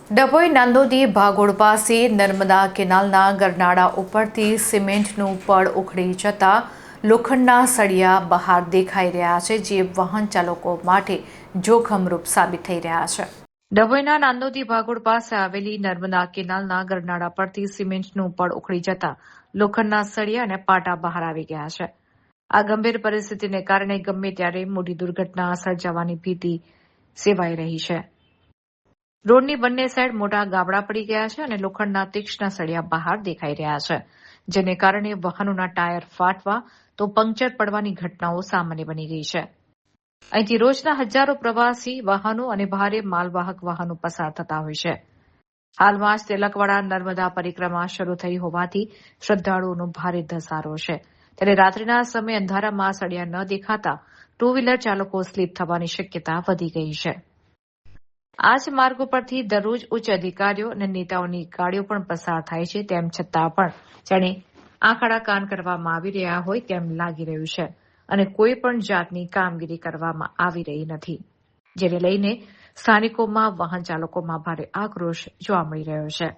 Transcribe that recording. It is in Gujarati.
ડભોઈ નાંદોદી ભાગોળ પાસે નર્મદા કેનાલના ગરનાળા ઉપરથી સિમેન્ટનું પડ ઉખડી જતા લોખંડના સળિયા બહાર દેખાઈ રહ્યા છે, જે વાહન ચાલકો માટે જોખમરૂપ સાબિત થઈ રહ્યા છે. ડભોઈના નાંદોદી ભાગોળ પાસે આવેલી નર્મદા કેનાલના ગરનાળા પરથી સિમેન્ટનું પડ ઉખડી જતા લોખંડના સળિયા અને પાટા બહાર આવી ગયા છે. આ ગંભીર પરિસ્થિતિને કારણે ગમે ત્યારે મોટી દુર્ઘટના સર્જાવાની ભીતિ સેવાઈ રહી છે. રોડની બંને સાઈડ મોટા ગાબડા પડી ગયા છે અને લોખંડના તીક્ષ્ણ સળિયા બહાર દેખાઈ રહ્યા છે, જેને કારણે વાહનોના ટાયર ફાટવા તો પંક્ચર પડવાની ઘટનાઓ સામાન્ય બની ગઈ છે. અહીંથી રોજના હજારો પ્રવાસી વાહનો અને ભારે માલવાહક વાહનો પસાર થતા હોય છે. હાલમાં જ તિલકવાડા નર્મદા પરિક્રમા શરૂ થઈ હોવાથી શ્રદ્ધાળુઓનો ભારે ધસારો છે, ત્યારે રાત્રિના સમયે અંધારામાં સળિયા ન દેખાતા ટુ વ્હીલર ચાલકો સ્લીપ થવાની શક્યતા વધી ગઈ છે. આ જ માર્ગ ઉપરથી દરરોજ ઉચ્ચ અધિકારીઓ અને નેતાઓની ગાડીઓ પણ પસાર થાય છે, તેમ છતાં પણ જાણે આંખ આડા કાન કરવામાં આવી રહ્યા હોય તેમ લાગી રહ્યું છે અને કોઈ પણ જાતની કામગીરી કરવામાં આવી રહી નથી, જેને લઈને સ્થાનિકોમાં વાહન ચાલકોમાં ભારે આક્રોશ જોવા મળી રહ્યો છે.